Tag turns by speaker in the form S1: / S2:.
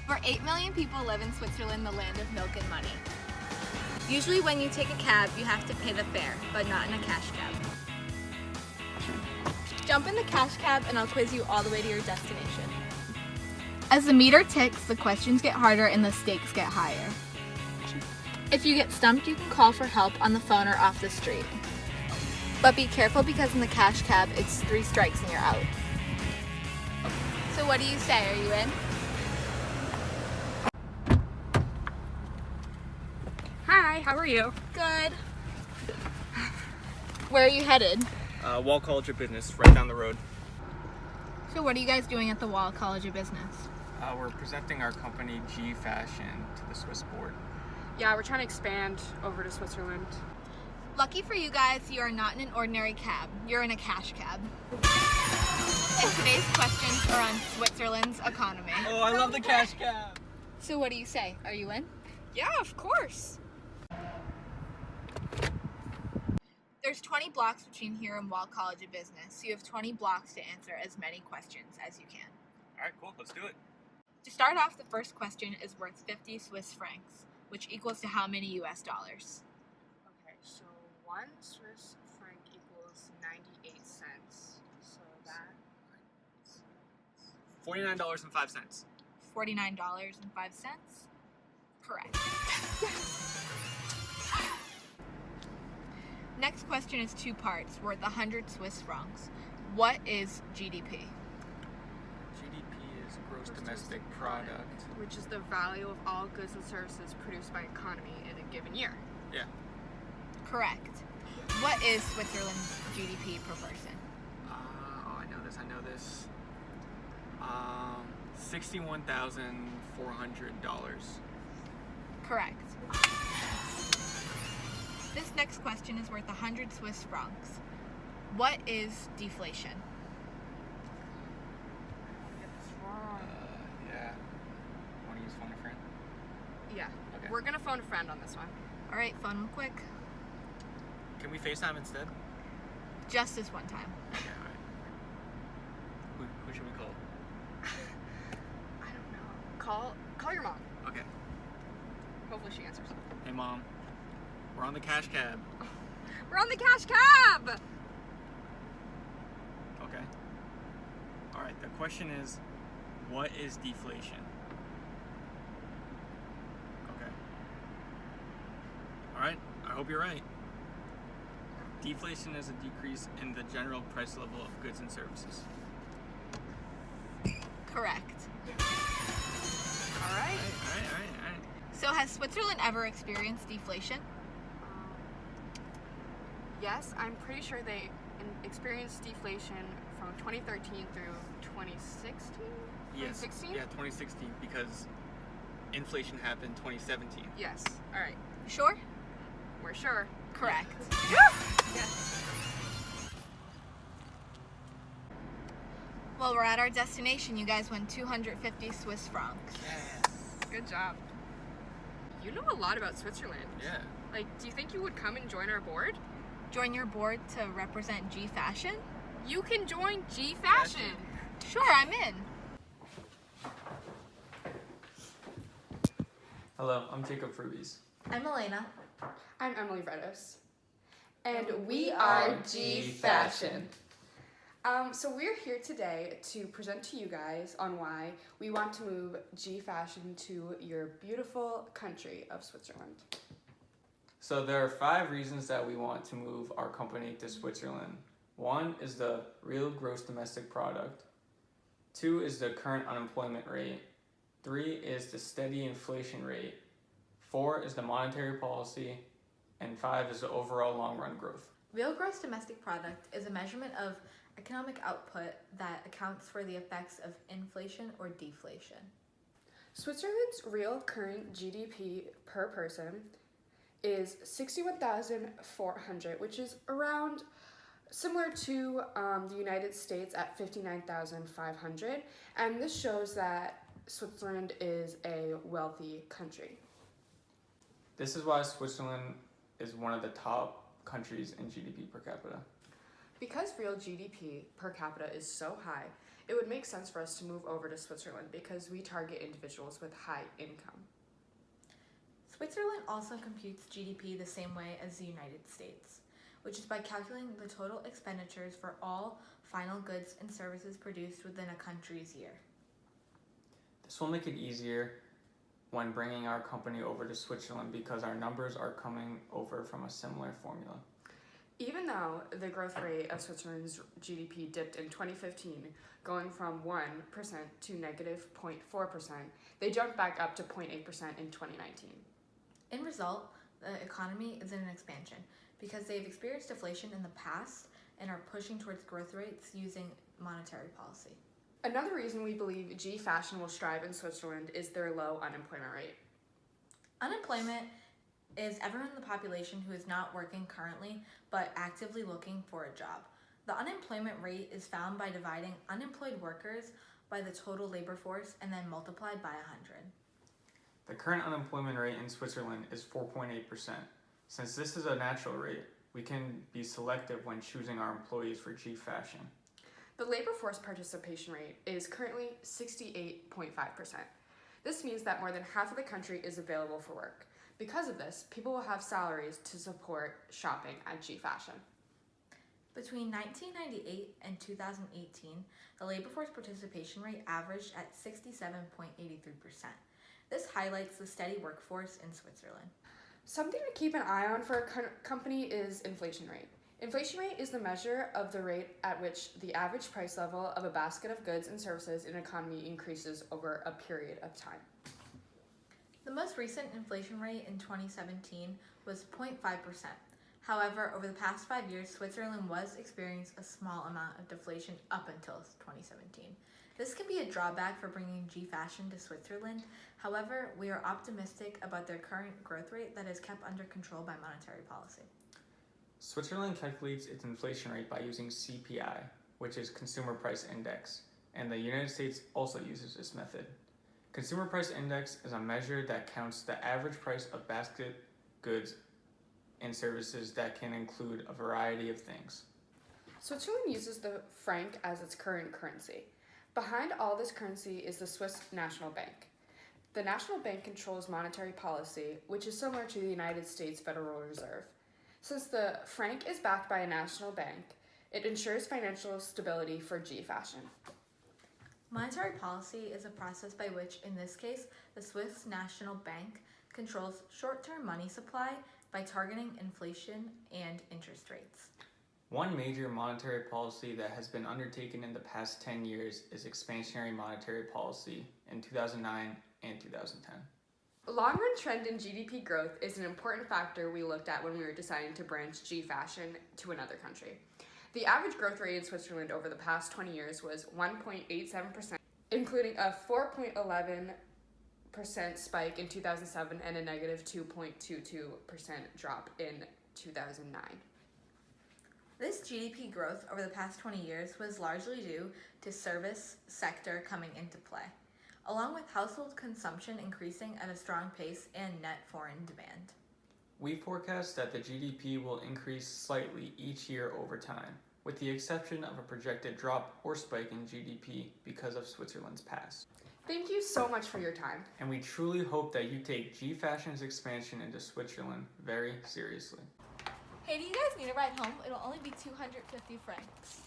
S1: For 8 million people live in Switzerland, the land of milk and money. Usually when you take a cab, you have to pay the fare, but not in a cash cab. Jump in the cash cab and I'll quiz you all the way to your destination. As the meter ticks, the questions get harder and the stakes get higher. If you get stumped, you can call for help on the phone or off the street. But be careful because in the cash cab, it's 3 strikes and you're out. So what do you say? Are you in?
S2: Hi, how are you?
S1: Good. Where are you headed?
S3: Wall College of Business, right down the road.
S1: So what are you guys doing at the Wall College of Business?
S3: We're presenting our company G Fashion to the Swiss board.
S2: Yeah, we're trying to expand over to Switzerland.
S1: Lucky for you guys, you are not in an ordinary cab. You're in a cash cab. And today's questions are on Switzerland's economy.
S3: Oh, I love the cash cab!
S1: So what do you say? Are you in?
S2: Yeah, of course.
S1: There's 20 blocks between here and Wall College of Business, so you have 20 blocks to answer as many questions as you can.
S3: Alright, cool, let's do it.
S1: To start off, the first question is worth 50 Swiss francs, which equals to how many US dollars?
S2: Okay, so 1 Swiss franc equals 98 cents. So that...
S3: $49.05.
S1: $49.05? Correct. Next question is 2 parts, worth 100 Swiss francs. What is GDP?
S3: GDP is gross domestic product.
S2: Which is the value of all goods and services produced by economy in a given year.
S3: Yeah.
S1: Correct. What is Switzerland's GDP per person?
S3: I know this. $61,400.
S1: Correct. This next question is worth 100 Swiss francs. What is deflation?
S2: Get this wrong.
S3: Yeah. Want to use phone a friend?
S2: Yeah,
S3: Okay.
S2: we're gonna phone a friend on this one.
S1: All right, phone them quick.
S3: Can we FaceTime instead?
S1: Just this one time.
S3: Okay, alright. Who should we call?
S2: I don't know. Call your mom.
S3: Okay.
S2: Hopefully she answers.
S3: Hey mom, we're on the cash cab.
S2: We're on the cash cab!
S3: Okay. Alright, the question is, what is deflation? Okay. Alright, I hope you're right. Deflation is a decrease in the general price level of goods and services.
S1: Correct.
S2: Alright.
S3: Alright.
S1: So has Switzerland ever experienced deflation?
S2: Yes, I'm pretty sure they experienced deflation from 2013 through 2016?
S3: Yes.
S2: 2016?
S3: Yeah, 2016, because inflation happened 2017.
S2: Yes. Alright.
S1: Sure?
S2: We're sure.
S1: Correct.
S2: Yes.
S1: Well, we're at our destination. You guys won 250 Swiss francs.
S3: Yes.
S2: Good job. You know a lot about Switzerland.
S3: Yeah.
S2: Like, do you think you would come and join our board?
S1: Join your board to represent G Fashion?
S2: You can join G Fashion.
S1: Sure, I'm in.
S4: Hello, I'm Jacob Frubies.
S1: I'm Elena.
S2: I'm Emily Vredos. And
S4: we
S2: we
S4: are
S2: are
S4: G
S2: G
S4: Fashion.
S2: Fashion. So we're here today to present to you guys on why we want to move G Fashion to your beautiful country of Switzerland.
S4: So there are 5 reasons that we want to move our company to Switzerland. 1 is the real gross domestic product. 2 is the current unemployment rate. 3 is the steady inflation rate. 4 is the monetary policy. And 5 is the overall long-run growth.
S1: Real gross domestic product is a measurement of economic output that accounts for the effects of inflation or deflation.
S2: Switzerland's real current GDP per person is 61,400, which is around similar to the United States at 59,500, and this shows that Switzerland is a wealthy country.
S4: This is why Switzerland is one of the top countries in GDP per capita.
S2: Because real GDP per capita is so high, it would make sense for us to move over to Switzerland because we target individuals with high income.
S1: Switzerland also computes GDP the same way as the United States, which is by calculating the total expenditures for all final goods and services produced within a country's year.
S4: This will make it easier when bringing our company over to Switzerland because our numbers are coming over from a similar formula.
S2: Even though the growth rate of Switzerland's GDP dipped in 2015, going from 1% to negative 0.4%, they jumped back up to 0.8% in 2019.
S1: In result, the economy is in an expansion because they've experienced deflation in the past and are pushing towards growth rates using monetary policy.
S2: Another reason we believe G Fashion will strive in Switzerland is their low unemployment rate.
S1: Unemployment is everyone in the population who is not working currently but actively looking for a job. The unemployment rate is found by dividing unemployed workers by the total labor force and then multiplied by 100.
S4: The current unemployment rate in Switzerland is 4.8%. Since this is a natural rate, we can be selective when choosing our employees for G Fashion.
S2: The labor force participation rate is currently 68.5%. This means that more than half of the country is available for work. Because of this, people will have salaries to support shopping at G Fashion.
S1: Between 1998 and 2018, the labor force participation rate averaged at 67.83%. This highlights the steady workforce in Switzerland.
S2: Something to keep an eye on for a company is inflation rate. Inflation rate is the measure of the rate at which the average price level of a basket of goods and services in an economy increases over a period of time.
S1: The most recent inflation rate in 2017 was 0.5%. However, over the past 5 years, Switzerland was experiencing a small amount of deflation up until 2017. This can be a drawback for bringing G Fashion to Switzerland. However, we are optimistic about their current growth rate that is kept under control by monetary policy.
S4: Switzerland calculates its inflation rate by using CPI, which is Consumer Price Index, and the United States also uses this method. Consumer Price Index is a measure that counts the average price of basket goods and services that can include a variety of things.
S2: Switzerland uses the franc as its current currency. Behind all this currency is the Swiss National Bank. The National Bank controls monetary policy, which is similar to the United States Federal Reserve. Since the franc is backed by a national bank, it ensures financial stability for G Fashion.
S1: Monetary policy is a process by which, in this case, the Swiss National Bank controls short-term money supply by targeting inflation and interest rates.
S4: One major monetary policy that has been undertaken in the past 10 years is expansionary monetary policy in 2009 and 2010.
S2: A long-run trend in GDP growth is an important factor we looked at when we were deciding to branch G Fashion to another country. The average growth rate in Switzerland over the past 20 years was 1.87%, including a 4.11% spike in 2007 and a negative 2.22% drop in 2009.
S1: This GDP growth over the past 20 years was largely due to service sector coming into play, along with household consumption increasing at a strong pace and net foreign demand.
S4: We forecast that the GDP will increase slightly each year over time, with the exception of a projected drop or spike in GDP because of Switzerland's past.
S2: Thank you so much for your time.
S4: And we truly hope that you take G Fashion's expansion into Switzerland very seriously.
S1: Hey, do you guys need a ride home? It'll only be 250 francs.